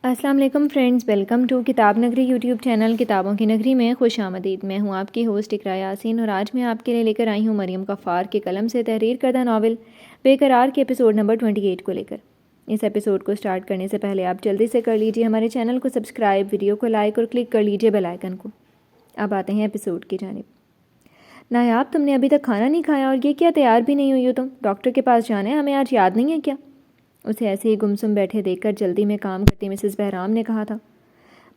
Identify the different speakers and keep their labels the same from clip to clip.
Speaker 1: السلام علیکم friends, welcome to کتاب نگری یوٹیوب چینل کتابوں کی نگری میں خوش آمدید۔ میں ہوں آپ کی ہوسٹ اقراء یاسین اور آج میں آپ کے لیے لے کر آئی ہوں مریم غفار کے قلم سے تحریر کردہ ناول بے قرار کے ایپیسوڈ نمبر 28 کو لے کر۔ اس ایپیسوڈ کو سٹارٹ کرنے سے پہلے آپ جلدی سے کر لیجئے ہمارے چینل کو سبسکرائب، ویڈیو کو لائک اور کلک کر لیجئے بیل آئیکن کو۔ اب آتے ہیں ایپیسوڈ کی جانب۔ نایاب، تم نے ابھی تک کھانا نہیں کھایا اور یہ کیا تیار بھی نہیں ہوئی ہو تم؟ ڈاکٹر کے پاس جانا ہے، ہمیں آج یاد نہیں ہے کیا؟ اسے ایسے ہی گمسم بیٹھے دیکھ کر جلدی میں کام کرتی مسز بہرام نے کہا تھا۔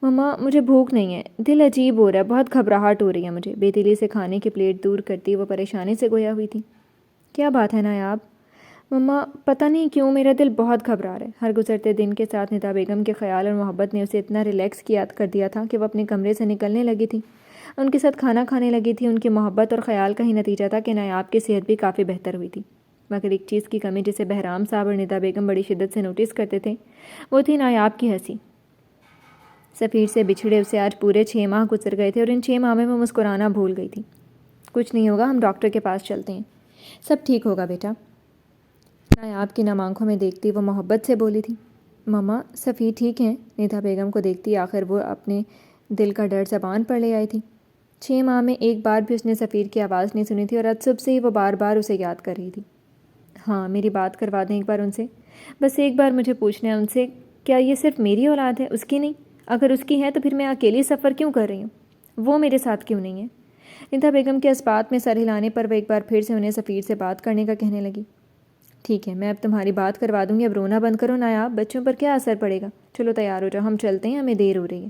Speaker 1: مما، مجھے بھوک نہیں ہے، دل عجیب ہو رہا ہے، بہت گھبراہٹ ہو رہی ہے مجھے۔ بے دلی سے کھانے کی پلیٹ دور کرتی وہ پریشانی سے گویا ہوئی تھی۔ کیا بات ہے نایاب؟ مما، پتہ نہیں کیوں میرا دل بہت گھبرا رہا ہے۔ ہر گزرتے دن کے ساتھ ندا بیگم کے خیال اور محبت نے اسے اتنا ریلیکس کر دیا تھا کہ وہ اپنے کمرے سے نکلنے لگی تھی، ان کے ساتھ کھانا کھانے لگی تھی۔ ان کی محبت اور خیال کا ہی نتیجہ تھا کہ نایاب کی صحت بھی کافی بہتر ہوئی تھی، مگر ایک چیز کی کمی جسے بہرام صاحب اور ندا بیگم بڑی شدت سے نوٹس کرتے تھے، وہ تھی نایاب کی ہنسی۔ سفیر سے بچھڑے اسے آج پورے 6 ماہ گزر گئے تھے اور ان 6 ماہ میں وہ مسکرانا بھول گئی تھی۔ کچھ نہیں ہوگا، ہم ڈاکٹر کے پاس چلتے ہیں، سب ٹھیک ہوگا بیٹا، نایاب کی نم آنکھوں میں دیکھتی وہ محبت سے بولی تھی۔ مما، سفیر ٹھیک ہیں؟ ندا بیگم کو دیکھتی آخر وہ اپنے دل کا ڈر زبان پر لے آئی تھی۔ 6 ماہ میں ایک بار بھی اس نے سفیر کی آواز نہیں سنی تھی اور آج صبح سے ہی وہ بار بار اسے یاد کر رہی تھی۔ ہاں، میری بات کروا دیں ایک بار ان سے، بس ایک بار مجھے پوچھنا ہے ان سے، کیا یہ صرف میری اولاد ہے، اس کی نہیں؟ اگر اس کی ہے تو پھر میں اکیلی سفر کیوں کر رہی ہوں؟ وہ میرے ساتھ کیوں نہیں ہے؟ ندا بیگم کے اس بات میں سر ہلانے پر وہ ایک بار پھر سے انہیں سفیر سے بات کرنے کا کہنے لگی۔ ٹھیک ہے، میں اب تمہاری بات کروا دوں گی، اب رونا بند کرو نایاب، بچوں پر کیا اثر پڑے گا؟ چلو تیار ہو جاؤ، ہم چلتے ہیں، ہمیں دیر ہو رہی ہے۔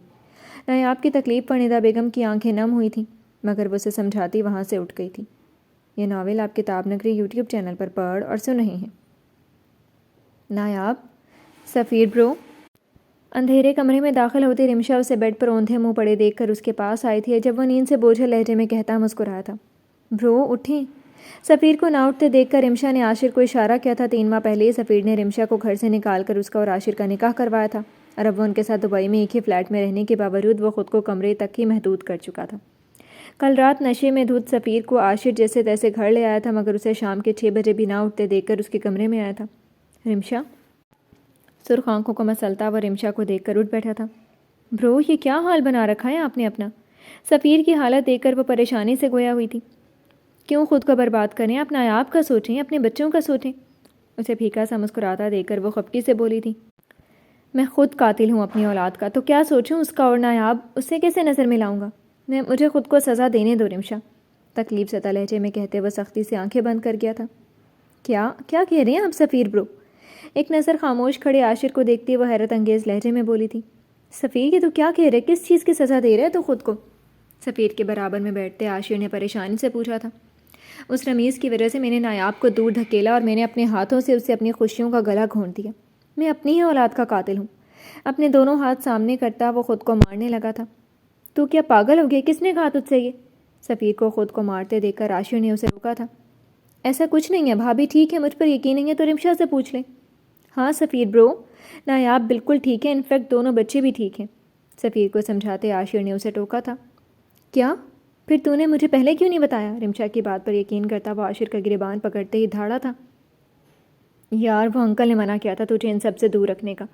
Speaker 1: نایاب کی تکلیف پر ندا بیگم کی آنکھیں نم ہوئی تھیں، مگر وہ اسے سمجھاتی وہاں سے اٹھ گئی تھی۔ یہ ناول آپ کتاب نگری یوٹیوب چینل پر پڑھ اور سن رہے ہیں۔ نایاب، سفیر برو۔ اندھیرے کمرے میں داخل ہوتے رمشا اسے بیڈ پر اوندھے منہ پڑے دیکھ کر اس کے پاس آئی تھی جب وہ نیند سے بوجھل لہجے میں کہتا مسکرایا تھا، برو اٹھیں۔ سفیر کو نہ اٹھتے دیکھ کر رمشا نے عاشر کو اشارہ کیا تھا۔ 3 ماہ پہلے سفیر نے رمشا کو گھر سے نکال کر اس کا اور عاشر کا نکاح کروایا تھا، اور اب وہ ان کے ساتھ دبئی میں ایک ہی فلیٹ میں رہنے کے باوجود وہ خود کو کمرے تک ہی محدود کر چکا تھا۔ کل رات نشے میں دھت سفیر کو عاشر جیسے تیسے گھر لے آیا تھا، مگر اسے شام کے 6 بجے بھی نہ اٹھتے دیکھ کر اس کے کمرے میں آیا تھا۔ رمشا، سرخ آنکھوں کو مسلتا وہ رمشا کو دیکھ کر اٹھ بیٹھا تھا۔ برو، یہ کیا حال بنا رکھا ہے آپ نے اپنا؟ سفیر کی حالت دیکھ کر وہ پریشانی سے گویا ہوئی تھی۔ کیوں خود کو برباد کریں؟ آپ نایاب کا سوچیں، اپنے بچوں کا سوچیں۔ اسے پھیکا سا مسکراتا دیکھ کر وہ خفکی سے بولی تھی، میں خود قاتل ہوں اپنی اولاد کا، تو کیا سوچوں اس کا؟ اور نایاب، اس سے کیسے نظر ملاؤں گا؟ مجھے خود کو سزا دینے دو رمشا، تکلیف زدہ لہجے میں کہتے وہ سختی سے آنکھیں بند کر گیا تھا۔ کیا کہہ رہے ہیں آپ سفیر برو؟ ایک نظر خاموش کھڑے عاشر کو دیکھتی وہ حیرت انگیز لہجے میں بولی تھی۔ سفیر، یہ تو کیا کہہ رہے، کس چیز کی سزا دے رہے تو خود کو؟ سفیر کے برابر میں بیٹھتے عاشر نے پریشانی سے پوچھا تھا۔ اس رمیز کی وجہ سے میں نے نایاب کو دور دھکیلا اور میں نے اپنے ہاتھوں سے اسے اپنی خوشیوں کا گلا گھونٹ دیا۔ میں اپنی ہی اولاد کا قاتل ہوں۔ اپنے دونوں ہاتھ سامنے کرتا وہ خود کو مارنے لگا تھا۔ تو کیا پاگل ہو گیا؟ کس نے کہا تجھ سے یہ؟ سفیر کو خود کو مارتے دیکھ کر عاشر نے اسے روکا تھا۔ ایسا کچھ نہیں ہے بھابھی، ٹھیک ہے، مجھ پر یقین نہیں ہے تو رمشا سے پوچھ لیں۔ ہاں سفیر برو، نایاب بالکل ٹھیک ہے، انفیکٹ دونوں بچے بھی ٹھیک ہیں، سفیر کو سمجھاتے عاشر نے اسے ٹوکا تھا۔ کیا؟ پھر تو نے مجھے پہلے کیوں نہیں بتایا؟ رمشا کی بات پر یقین کرتا وہ عاشر کا گریبان پکڑتے ہی دھاڑا تھا۔ یار، وہ انکل نے منع کیا تھا تجھے ان سب سے دور رکھنے کا،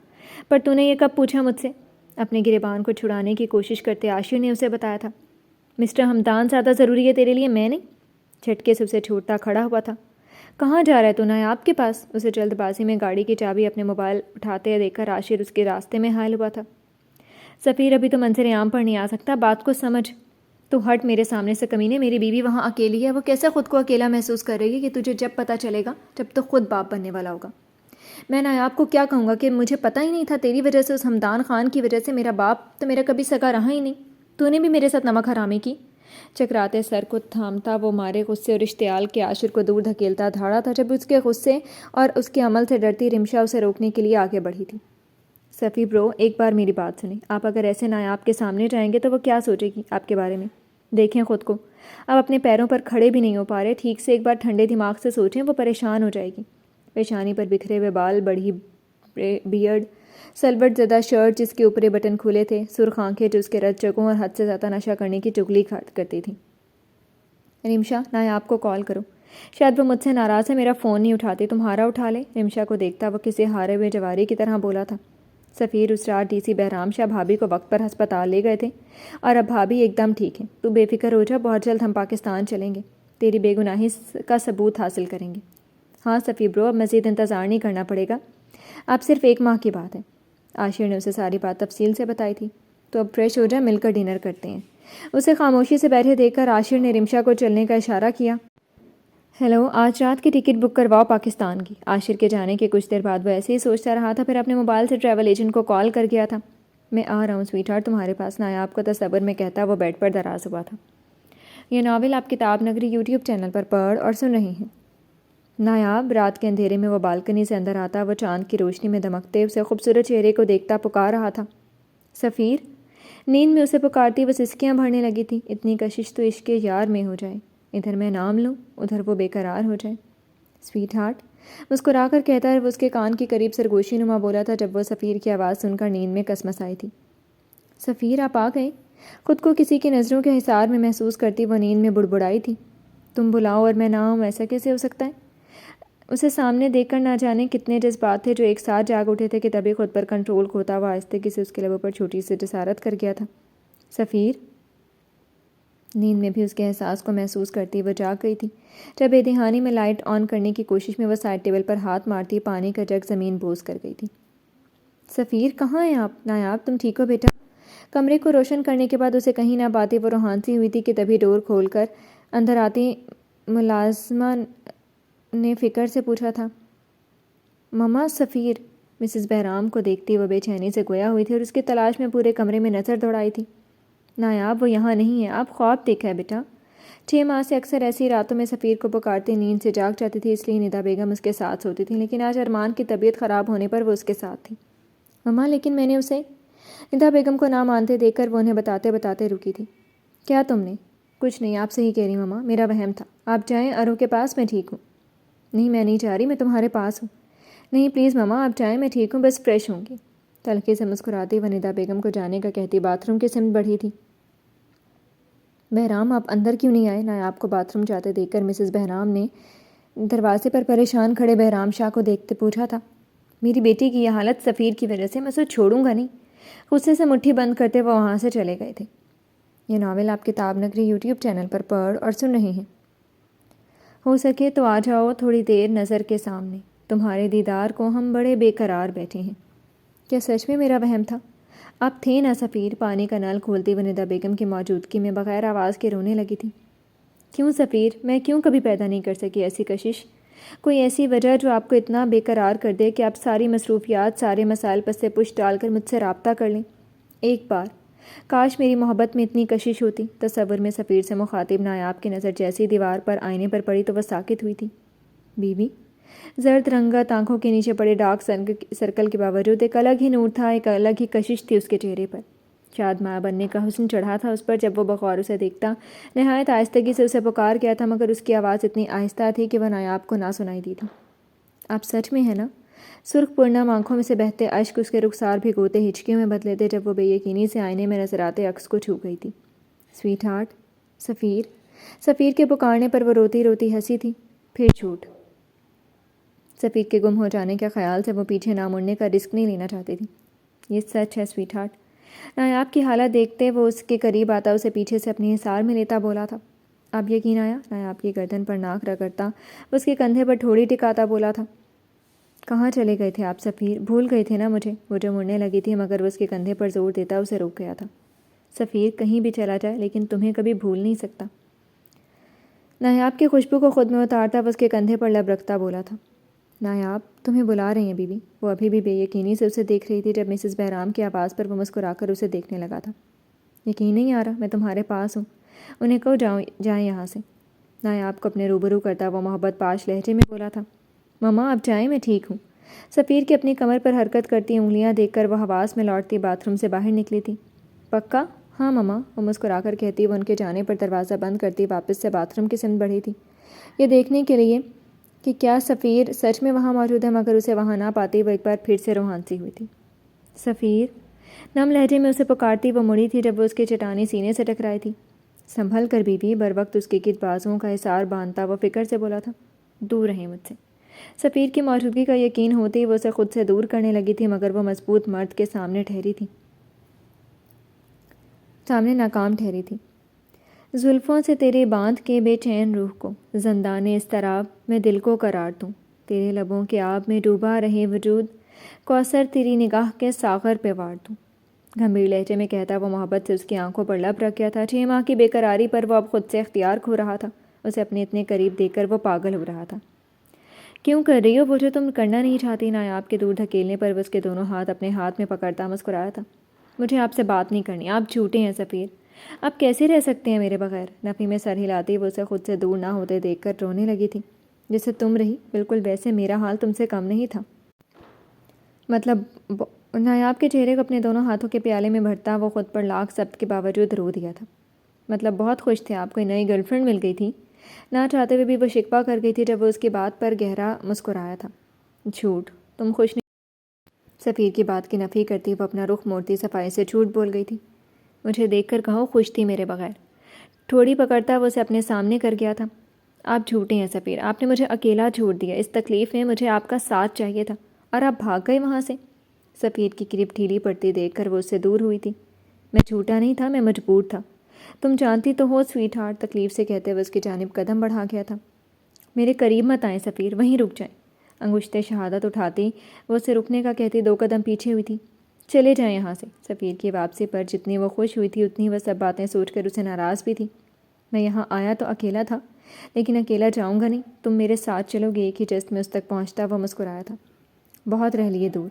Speaker 1: پر تو نے یہ کب پوچھا مجھ سے؟ اپنے گریبان کو چھڑانے کی کوشش کرتے عاشر نے اسے بتایا تھا۔ مسٹر ہمدان زیادہ ضروری ہے تیرے لیے، میں نہیں؟ جھٹکے سے اسے چھوڑتا کھڑا ہوا تھا۔ کہاں جا رہا ہے تو نایاب کے پاس؟ اسے جلد بازی میں گاڑی کی چابی اپنے موبائل اٹھاتے دیکھ کر عاشر اس کے راستے میں حائل ہوا تھا۔ سفیر، ابھی تو منظر عام پر نہیں آ سکتا، بات کو سمجھ۔ تو ہٹ میرے سامنے سے کمینے، میری بیوی وہاں اکیلی ہے، وہ کیسے خود کو اکیلا محسوس کر رہی ہے کہ تجھے جب پتہ چلے گا جب تو خود باپ بننے والا ہوگا۔ میں نایاب کو کیا کہوں گا کہ مجھے پتہ ہی نہیں تھا، تیری وجہ سے، اس ہمدان خان کی وجہ سے میرا باپ تو میرا کبھی سگا رہا ہی نہیں، تو نے بھی میرے ساتھ نمک حرامی کی۔ چکراتے سر کو تھامتا وہ مارے غصے اور اشتعال کے عاشر کو دور دھکیلتا دھاڑا تھا جب اس کے غصے اور اس کے عمل سے ڈرتی رمشا اسے روکنے کے لیے آگے بڑھی تھی۔ سفیر برو، ایک بار میری بات سنیں، آپ اگر ایسے نایاب کے سامنے جائیں گے تو وہ کیا سوچے گی آپ کے بارے میں؟ دیکھیں خود کو، اب اپنے پیروں پر کھڑے بھی نہیں ہو پا رہے، ٹھیک سے ایک بار ٹھنڈے دماغ سے سوچیں، وہ پریشان ہو جائے گی۔ پیشانی پر بکھرے ہوئے بال، بڑی بیئرڈ، سلوٹ زدہ شرٹ جس کے اوپری بٹن کھلے تھے، سرخ آنکھیں جو اس کے رد جگہوں اور حد سے زیادہ نشہ کرنے کی چغلی کرتی تھیں۔ رمشا، نایاب کو کال کرو، شاید وہ مجھ سے ناراض ہے، میرا فون نہیں اٹھاتی، تمہارا اٹھا لے۔ رمشا کو دیکھتا وہ کسی ہارے ہوئے جواری کی طرح بولا تھا۔ سفیر اس رات ڈی سی بہرام شاہ بھابھی کو وقت پر ہسپتال لے گئے تھے اور اب بھابھی ایک دم ٹھیک ہے. تو بے فکر ہو جا, بہت جلد ہم پاکستان چلیں گے, تیری بے گناہی کا ثبوت حاصل کریں گے. ہاں سفیر برو, اب مزید انتظار نہیں کرنا پڑے گا, اب صرف 1 ماہ کی بات ہے. عاشر نے اسے ساری بات تفصیل سے بتائی تھی. تو اب فریش ہو جا, مل کر ڈنر کرتے ہیں. اسے خاموشی سے بیٹھے دیکھ کر عاشر نے رمشا کو چلنے کا اشارہ کیا. ہیلو, آج رات کی ٹکٹ بک کرواؤ پاکستان کی. عاشر کے جانے کے کچھ دیر بعد وہ ایسے ہی سوچتا رہا تھا, پھر اپنے موبائل سے ٹریول ایجنٹ کو کال کر گیا تھا. میں آ رہا ہوں سویٹ ہارٹ تمہارے پاس. نایاب کو تصور میں کہتا وہ بیڈ پر دراز ہوا تھا. یہ ناول آپ کتاب نگری یوٹیوب چینل پر پڑھ اور سن رہے ہیں. نایاب رات کے اندھیرے میں وہ بالکنی سے اندر آتا, وہ چاند کی روشنی میں دمکتے اسے خوبصورت چہرے کو دیکھتا پکار رہا تھا. سفیر. نیند میں اسے پکارتی وہ سسکیاں بھرنے لگی تھی. اتنی کشش تو عشق یار میں ہو جائے, ادھر میں نام لوں ادھر وہ بے قرار ہو جائے. سویٹ ہارٹ مسکرا کر کہتا ہے. وہ اس کے کان کے قریب سرگوشی نما بولا تھا جب وہ سفیر کی آواز سن کر نیند میں کسمس آئی تھی. سفیر آپ آ گئے. خود کو کسی کی نظروں کے حصار میں محسوس کرتی وہ نیند میں بڑبڑائی تھی. تم بلاؤ اور میں نہ آؤں, ایسا کیسے ہو سکتا ہے؟ اسے سامنے دیکھ کر نہ جانے کتنے جذبات تھے جو ایک ساتھ جاگ اٹھے تھے کہ تبھی خود پر کنٹرول کھوتا ہوا آہستگی سے اس کے لبوں پر چھوٹی سی جسارت کر گیا تھا. سفیر. نیند میں بھی اس کے احساس کو محسوس کرتی وہ جاگ گئی تھی. جب بے دہانی میں لائٹ آن کرنے کی کوشش میں وہ سائڈ ٹیبل پر ہاتھ مارتی پانی کا جگ زمین بوس کر گئی تھی. سفیر کہاں ہیں آپ؟ نایاب تم ٹھیک ہو بیٹا؟ کمرے کو روشن کرنے کے بعد اسے کہیں نہ پاتی وہ روحان سی ہوئی تھی کہ تبھی ڈور کھول کر اندر آتی ملازمہ نے فکر سے پوچھا تھا. مما. سفیر مسز بہرام کو دیکھتی وہ بے چینی سے گویا ہوئی تھی اور اس کی تلاش میں پورے کمرے میں نظر دوڑائی تھی. نایاب وہ یہاں نہیں ہے, آپ خواب دیکھا ہے بیٹا. 6 ماہ سے اکثر ایسی راتوں میں سفیر کو پکارتی نیند سے جاگ جاتی تھی, اس لیے ندا بیگم اس کے ساتھ سوتی تھی, لیکن آج ارمان کی طبیعت خراب ہونے پر وہ اس کے ساتھ تھی. مما لیکن میں نے اسے. ندا بیگم کو نہ مانتے دیکھ کر وہ انہیں بتاتے بتاتے رکی تھی. کیا تم نے؟ کچھ نہیں, آپ صحیح کہہ رہی مما, میرا وہم تھا. آپ جائیں ارو کے پاس, میں ٹھیک ہوں. نہیں میں نہیں جا رہی, میں تمہارے پاس ہوں. نہیں پلیز مما آپ جائیں, میں ٹھیک ہوں, بس فریش ہوں گی. تلخی سے مسکراتی وہ ندا بیگم کو جانے کا کہتی باتھ روم کی سمت بڑھی تھی. بہرام آپ اندر کیوں نہیں آئے؟ نایاب کو باتھ روم جاتے دیکھ کر مسز بہرام نے دروازے پر پریشان کھڑے بہرام شاہ کو دیکھتے پوچھا تھا. میری بیٹی کی یہ حالت سفیر کی وجہ سے, میں اسے چھوڑوں گا نہیں. غصے سے مٹھی بند کرتے وہ وہاں سے چلے گئے تھے. یہ ناول آپ کتاب نگری یوٹیوب چینل پر پڑھ اور سن رہے ہیں. ہو سکے تو آ جاؤ تھوڑی دیر نظر کے سامنے, تمہارے دیدار کو ہم بڑے بے قرار بیٹھے ہیں. کیا سچ میں میرا وہم تھا؟ آپ تھے نا سفیر؟ پانی کا نل کھولتی وہ ندا بیگم کی موجودگی میں بغیر آواز کے رونے لگی تھی. کیوں سفیر, میں کیوں کبھی پیدا نہیں کر سکی ایسی کشش؟ کوئی ایسی وجہ جو آپ کو اتنا بے قرار کر دے کہ آپ ساری مصروفیات سارے مسائل پس سے پش ڈال کر مجھ سے رابطہ کر لیں. ایک بار کاش میری محبت میں اتنی کشش ہوتی. تصور میں سفیر سے مخاطب نایاب کی نظر جیسی دیوار پر آئینے پر پڑی تو وہ ساکت ہوئی تھی. بیوی. زرد رنگت آنکھوں کے نیچے پڑے ڈارک سرکل کے باوجود ایک الگ ہی نور تھا, ایک الگ ہی کشش تھی اس کے چہرے پر. شاد ماں بننے کا حسن چڑھا تھا اس پر جب وہ بغور اسے دیکھتا. نہایت آہستگی سے اسے پکار گیا تھا مگر اس کی آواز اتنی آہستہ تھی کہ وہ نایاب کو نہ سنائی دی تھی. آپ سچ میں ہیں نا؟ سرخ پرنم آنکھوں میں سے بہتے اشک اس کے رخسار بھگوتے ہچکیوں میں بدلے تھے جب وہ بے یقینی سے آئینے میں نظر آتے عکس کو چھو گئی تھی. Sweetheart. سفیر. سفیر کے پکارنے پر وہ روتی روتی ہنسی تھی. پھر جھوٹ. سفیر کے گم ہو جانے کے خیال سے وہ پیچھے نہ مڑنے کا رسک نہیں لینا چاہتی تھی. یہ سچ ہے سویٹ ہارٹ. نایاب کی حالت دیکھتے وہ اس کے قریب آتا اسے پیچھے سے اپنی حصار میں لیتا بولا تھا. اب یقین آیا؟ نایاب کی گردن پر ناک رگڑتا وہ اس کے کندھے پر ٹھوڑی ٹکاتا بولا تھا. کہاں چلے گئے تھے آپ سفیر؟ بھول گئے تھے نا مجھے؟ وہ جو مڑنے لگی تھی مگر وہ اس کے کندھے پر زور دیتا اسے روک گیا تھا. سفیر کہیں بھی چلا جائے لیکن تمہیں کبھی بھول نہیں سکتا. نایاب کی خوشبو کو خود میں اتارتا وہ اس کے کندھے پر لب رکھتا بولا تھا. نایاب تمہیں بلا رہی ہیں بیوی. وہ ابھی بھی بے یقینی سے اسے دیکھ رہی تھی جب مسز بہرام کی آواز پر وہ مسکرا کر اسے دیکھنے لگا تھا. یقین نہیں آ رہا؟ میں تمہارے پاس ہوں. انہیں کہو جائیں یہاں سے. نایاب کو اپنے روبرو کرتا وہ محبت پاش لہجے میں بولا تھا. مما اب جائیں, میں ٹھیک ہوں. سفیر کی اپنی کمر پر حرکت کرتی انگلیاں دیکھ کر وہ حواس میں لوٹتی باتھ روم سے باہر نکلی تھی. پکا؟ ہاں مما. وہ مسکرا کر کہتی وہ ان کے جانے پر دروازہ بند کرتی واپس سے باتھ روم کی سمت بڑھی تھی, یہ دیکھنے کے لیے کہ کیا سفیر سچ میں وہاں موجود ہے, مگر اسے وہاں نہ پاتی وہ ایک بار پھر سے روحان سی ہوئی تھی. سفیر. نم لہجے میں اسے پکارتی وہ مڑی تھی جب وہ اس کے چٹانی سینے سے ٹکرائی تھی. سنبھل کر بیوی. بر وقت اس کے گرد بازوؤں کا حصار باندھتا وہ فکر سے بولا تھا. دور رہیں مجھ سے. سفیر کی موجودگی کا یقین ہوتے ہی وہ اسے خود سے دور کرنے لگی تھی، مگر وہ مضبوط مرد کے سامنے ناکام ٹھہری تھی۔ زلفوں سے تیرے باندھ کے بے چین روح کو، زندان اضطراب میں دل کو قرار دوں، تیرے لبوں کے آب میں ڈوبا رہے وجود، کوثر تیری نگاہ کے ساغر پہ وار دوں۔ گھمبیر لہجے میں کہتا وہ محبت سے اس کی آنکھوں پر لب رکھ گیا تھا۔ 6 ماہ کی بے قراری پر وہ اب خود سے اختیار کھو رہا تھا۔ اسے اپنے اتنے قریب دیکھ کر وہ پاگل ہو رہا تھا۔ کیوں کر رہی ہو وہ جو تم کرنا نہیں چاہتی؟ نایاب کے دور دھکیلنے پر وہ اس کے دونوں ہاتھ اپنے ہاتھ میں پکڑتا مسکرایا تھا۔ مجھے آپ سے بات نہیں کرنی، آپ جھوٹے ہیں سفیر، آپ کیسے رہ سکتے ہیں میرے بغیر؟ نفی میں سر ہلاتی وہ اسے خود سے دور نہ ہوتے دیکھ کر رونے لگی تھی۔ جیسے تم رہی بالکل ویسے میرا حال تم سے کم نہیں تھا۔ مطلب نایاب کے چہرے کو اپنے دونوں ہاتھوں کے پیالے میں بھرتا وہ خود پر لاکھ ضبط کے باوجود رو دیا تھا۔ مطلب بہت خوش تھے آپ، کوئی نئی گرل فرینڈ مل گئی تھی؟ نہ چاہتے ہوئے بھی وہ شکوہ کر گئی تھی جب وہ اس کی بات پر گہرا مسکرایا تھا۔ جھوٹ، تم خوش نہیں؟ سفیر کی بات کی نفی کرتی وہ اپنا رخ موڑتی صفائی سے جھوٹ بول گئی تھی۔ مجھے دیکھ کر کہو خوش تھی میرے بغیر؟ تھوڑی پکڑتا وہ اسے اپنے سامنے کر گیا تھا۔ آپ جھوٹے ہیں سفیر، آپ نے مجھے اکیلا چھوڑ دیا، اس تکلیف میں مجھے آپ کا ساتھ چاہیے تھا اور آپ بھاگ گئے وہاں سے۔ سفیر کی گریپ ڈھیلی پڑتی دیکھ کر وہ اس سے دور ہوئی تھی۔ میں جھوٹا نہیں تھا، میں مجبور تھا، تم جانتی تو ہو سویٹ ہارٹ، تکلیف سے کہتے ہوئے اس کی جانب قدم بڑھا گیا تھا۔ میرے قریب مت آئیں سفیر، وہیں رک جائیں۔ انگشت شہادت اٹھاتی وہ اسے رکنے کا کہتی 2 قدم پیچھے ہوئی تھی۔ چلے جائیں یہاں سے۔ سفیر کی واپسی پر جتنی وہ خوش ہوئی تھی اتنی وہ سب باتیں سوچ کر اسے ناراض بھی تھی۔ میں یہاں آیا تو اکیلا تھا، لیکن اکیلا جاؤں گا نہیں، تم میرے ساتھ چلو گے۔ ایک ہی جست میں اس تک پہنچتا وہ مسکرایا تھا۔ بہت رہ لیے دور،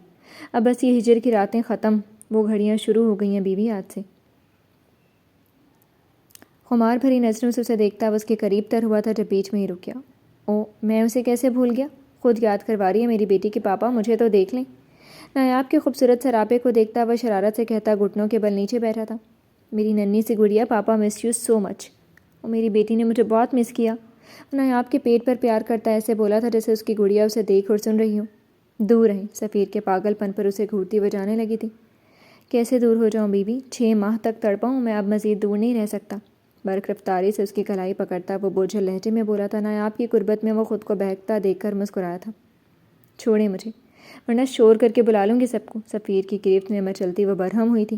Speaker 1: اب بس یہ ہجر کی راتیں ختم، وہ گھڑیاں شروع ہو گئی ہیں بیوی آج سے۔ خمار بھری نظروں سے اسے دیکھتا وہ اس کے قریب تر ہوا تھا جب بیچ میں ہی رک گیا۔ او، میں اسے کیسے بھول گیا؟ خود یاد کروا رہی ہے میری بیٹی کے پاپا، مجھے تو دیکھ لیں۔ نایاب کے خوبصورت سراپے کو دیکھتا وہ شرارت سے کہتا گھٹنوں کے بل نیچے بیٹھا تھا۔ میری ننھی سی گڑیا، پاپا مس یو سو مچ۔ اور میری بیٹی نے مجھے بہت مس کیا۔ نایاب کے پیٹ پر پیار کرتا ایسے بولا تھا جیسے اس کی گڑیا اسے دیکھ اور سن رہی ہو۔ دور رہیں، سفیر کے پاگل پن پر اسے گھورتی وہ جانے لگی تھی۔ کیسے دور ہو جاؤں بیوی؟ 6 ماہ تک تڑپا ہوں میں، اب مزید دور نہیں رہ سکتا۔ برق رفتاری سے اس کی کلائی پکڑتا وہ بوجھل لہجے میں بولا تھا۔ نایاب کی قربت میں وہ خود کو بہکتا دیکھ کر مسکرایا تھا۔ چھوڑیں مجھے، ورنہ شور کر کے بلا لوں گی سب کو۔ سفیر کی گرفت میں مچلتی وہ برہم ہوئی تھی۔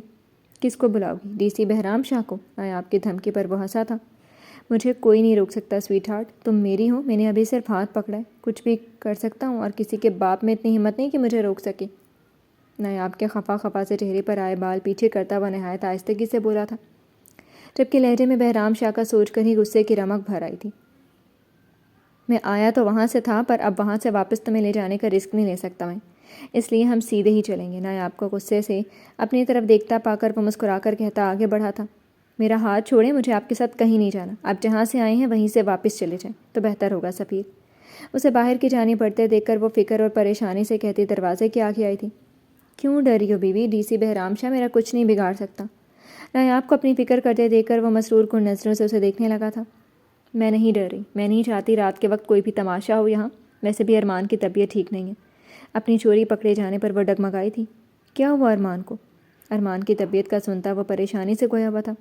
Speaker 1: کس کو بلاؤ گی؟ ڈی سی بہرام شاہ کو؟ نایاب کی دھمکی پر وہ ہنسا تھا۔ مجھے کوئی نہیں روک سکتا سویٹ ہارٹ، تم میری ہو، میں نے ابھی صرف ہاتھ پکڑا ہے، کچھ بھی کر سکتا ہوں، اور کسی کے باپ میں اتنی ہمت نہیں کہ مجھے روک سکے۔ نایاب کے خفا خفا سے چہرے پر آئے بال پیچھے کرتا وہ نہایت آہستگی سے بولا تھا، جبکہ لہجے میں بہرام شاہ کا سوچ کر ہی غصے کی رمق بھر آئی تھی۔ میں آیا تو وہاں سے تھا، پر اب وہاں سے واپس تمہیں لے جانے کا رسک نہیں لے سکتا میں، اس لیے ہم سیدھے ہی چلیں گے۔ نایاب کو غصے سے اپنی طرف دیکھتا پا کر وہ مسکرا کر کہتا آگے بڑھا تھا، میرا ہاتھ چھوڑیں، مجھے آپ کے ساتھ کہیں نہیں جانا، آپ جہاں سے آئے ہیں وہیں سے واپس چلے جائیں تو بہتر ہوگا سفیر۔ اسے باہر کی جانب بڑھتے دیکھ کر وہ فکر اور پریشانی سے کہتی دروازے کے آگے آئی تھی۔ کیوں ڈر رہی ہو بیوی؟ ڈی سی بہرام شاہ میرا کچھ نہیں بگاڑ سکتا۔ نایاب کو اپنی فکر کرتے دیکھ کر وہ مسرور کن نظروں سے اسے دیکھنے لگا تھا۔ میں نہیں ڈر رہی، میں نہیں چاہتی رات کے وقت کوئی بھی تماشا ہو یہاں، ویسے بھی ارمان کی طبیعت ٹھیک نہیں ہے۔ اپنی چوری پکڑے جانے پر وہ ڈگمگائی تھی۔ کیا ہوا ارمان کو؟ ارمان کی طبیعت کا سنتا وہ پریشانی سے گویا ہوا تھا۔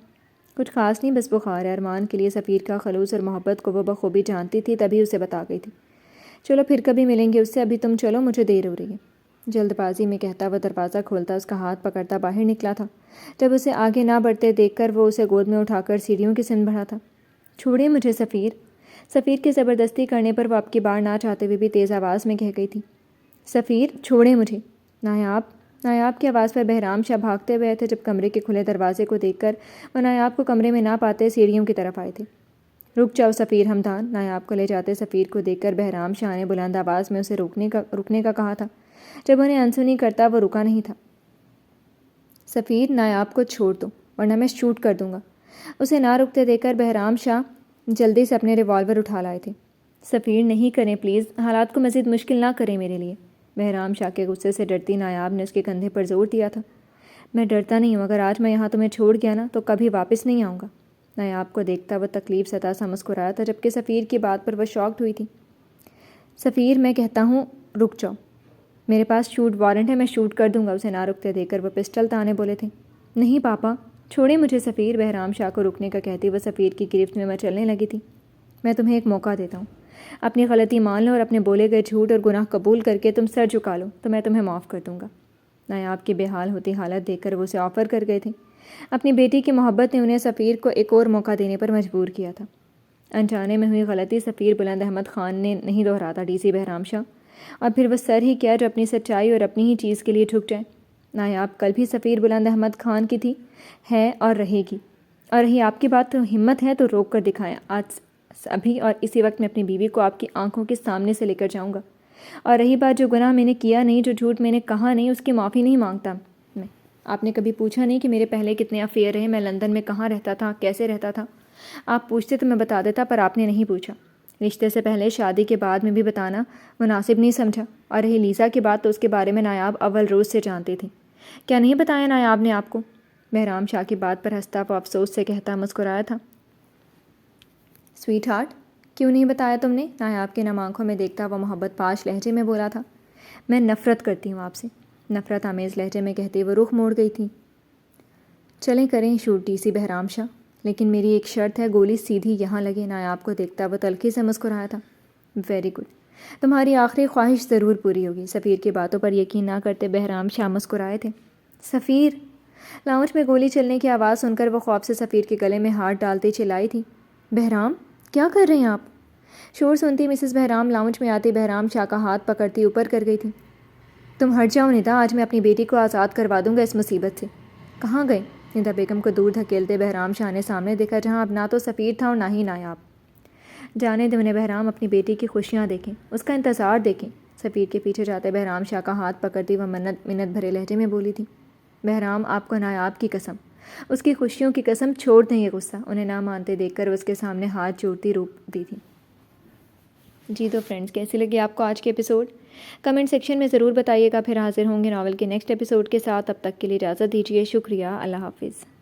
Speaker 1: کچھ خاص نہیں، بس بخار ہے۔ ارمان کے لیے سفیر کا خلوص اور محبت کو وہ بخوبی جانتی تھی، تبھی اسے بتا گئی تھی۔ چلو پھر کبھی ملیں گے اس سے، ابھی تم چلو، مجھے دیر ہو رہی ہے۔ جلد بازی میں کہتا وہ دروازہ کھولتا اس کا ہاتھ پکڑتا باہر نکلا تھا۔ جب اسے آگے نہ بڑھتے دیکھ کر وہ اسے گود میں اٹھا کر سیڑھیوں کی سمت بڑھا تھا۔ چھوڑے مجھے سفیر۔ سفیر کی زبردستی کرنے پر وہ اب کی بار نہ چاہتے ہوئے بھی تیز آواز میں کہہ گئی تھی، سفیر چھوڑے مجھے۔ نایاب کی آواز پر بہرام شاہ بھاگتے ہوئے تھے جب کمرے کے کھلے دروازے کو دیکھ کر وہ نایاب کو کمرے میں نہ پاتے سیڑھیوں کی طرف آئے تھے۔ رک جاؤ سفیر ہمدان۔ نایاب کو لے جاتے سفیر کو دیکھ کر بہرام شاہ نے بلند آواز میں اسے رکنے کا کہا تھا۔ جب انہیں انسنی کرتا وہ رکا نہیں تھا۔ سفیر نایاب کو چھوڑ دو ورنہ میں شوٹ کر دوں گا۔ اسے نہ رکتے دیکھ کر بہرام شاہ جلدی سے اپنے ریوالور اٹھا لائے تھے۔ سفیر نہیں کریں پلیز، حالات کو مزید مشکل نہ کریں میرے لیے۔ بہرام شاہ کے غصے سے ڈرتی نایاب نے اس کے کندھے پر زور دیا تھا۔ میں ڈرتا نہیں ہوں، اگر آج میں یہاں تمہیں چھوڑ گیا نا تو کبھی واپس نہیں آؤں گا۔ نایاب کو دیکھتا وہ تکلیف زدہ سا مسکرایا تھا، جبکہ سفیر کی بات پر وہ شاکڈ ہوئی تھی۔ سفیر میں کہتا ہوں رک جاؤ، میرے پاس شوٹ وارنٹ ہے، میں شوٹ کر دوں گا۔ اسے نہ رکتے دیکھ کر وہ پسٹل تانے بولے تھے۔ نہیں پاپا، چھوڑے مجھے سفیر۔ بہرام شاہ کو رکنے کا کہتی وہ سفیر کی گرفت میں چلنے لگی تھی۔ میں تمہیں ایک موقع دیتا ہوں، اپنی غلطی مان لو اور اپنے بولے گئے جھوٹ اور گناہ قبول کر کے تم سر جھکا لو تو میں تمہیں معاف کر دوں گا۔ نایاب کی بے حال ہوتی حالت دیکھ کر وہ اسے آفر کر گئے تھے۔ اپنی بیٹی کی محبت نے انہیں سفیر کو ایک اور موقع دینے پر مجبور کیا تھا۔ انجانے میں ہوئی غلطی سفیر بلند احمد خان نے نہیں دہراتا ڈی سی بہرام شاہ، اور پھر وہ سر ہی کیا جو اپنی سچائی اور اپنی ہی چیز کے لیے جھک جائے۔ نایاب کل بھی سفیر بلند احمد خان کی تھی، ہے اور رہے گی، اور رہی آپ کی بات تو ہمت ہے تو روک کر دکھائیں۔ آج ابھی اور اسی وقت میں اپنی بیوی کو آپ کی آنکھوں کے سامنے سے لے کر جاؤں گا، اور رہی بات جو گناہ میں نے کیا نہیں، جو جھوٹ میں نے کہا نہیں، اس کی معافی نہیں مانگتا میں۔ آپ نے کبھی پوچھا نہیں کہ میرے پہلے کتنے افیئر رہے، میں لندن میں کہاں رہتا تھا، کیسے رہتا تھا؟ آپ پوچھتے تو میں بتا دیتا، پر آپ نے نہیں پوچھا۔ رشتے سے پہلے شادی کے بعد میں بھی بتانا مناسب نہیں سمجھا، اور رہی لیزا کی بات تو اس کے بارے میں نایاب اول روز سے جانتی تھی۔ کیا نہیں بتایا نایاب نے آپ کو؟ بہرام شاہ کی بات پر ہنستا وہ افسوس سے کہتا مسکرایا تھا۔ سویٹ ہارٹ، کیوں نہیں بتایا تم نے؟ نایاب کے نم آنکھوں میں دیکھتا وہ محبت پاش لہجے میں بولا تھا۔ میں نفرت کرتی ہوں آپ سے، نفرت آمیز لہجے میں کہتے وہ رخ موڑ گئی تھی۔ چلیں کریں شوٹ ڈی سی بہرام شاہ، لیکن میری ایک شرط ہے، گولی سیدھی یہاں لگے۔ نایاب کو دیکھتا وہ تلخی سے مسکرایا تھا۔ ویری گڈ، تمہاری آخری خواہش ضرور پوری ہوگی۔ سفیر کی باتوں پر یقین نہ کرتے بہرام شاہ مسکرائے تھے۔ سفیر! لاؤنج میں گولی چلنے کی آواز سن کر وہ خوف سے سفیر کے گلے میں ہاتھ ڈالتے چلائی تھی۔ بہرام، کیا کر رہے ہیں آپ؟ شور سنتی مسز بہرام لاؤنج میں آتی بہرام شاہ کا ہاتھ پکڑتی اوپر کر گئی تھی۔ تم ہٹ جاؤ ندا، آج میں اپنی بیٹی کو آزاد کروا دوں گا اس مصیبت سے۔ کہاں گئے؟ ندا بیگم کو دور دھکیلتے بہرام شاہ نے سامنے دیکھا، جہاں اب نہ تو سفیر تھا اور نہ ہی نایاب۔ جانے دے انہیں بہرام، اپنی بیٹی کی خوشیاں دیکھیں، اس کا انتظار دیکھیں۔ سفیر کے پیچھے جاتے بہرام شاہ کا ہاتھ پکڑتی وہ منت بھرے لہجے میں بولی تھی۔ بہرام، آپ کو نایاب کی قسم، اس کی خوشیوں کی قسم، چھوڑ دیں یہ غصہ۔ انہیں نہ مانتے دیکھ کر اس کے سامنے ہاتھ جوڑتی روک دی تھی۔ جی تو فرینڈز، کیسی لگی آپ کو آج کے ایپیسوڈ؟ کمنٹ سیکشن میں ضرور بتائیے گا۔ پھر حاضر ہوں گے ناول کے نیکسٹ ایپیسوڈ کے ساتھ۔ اب تک کے لیے اجازت دیجیے، شکریہ، اللہ حافظ۔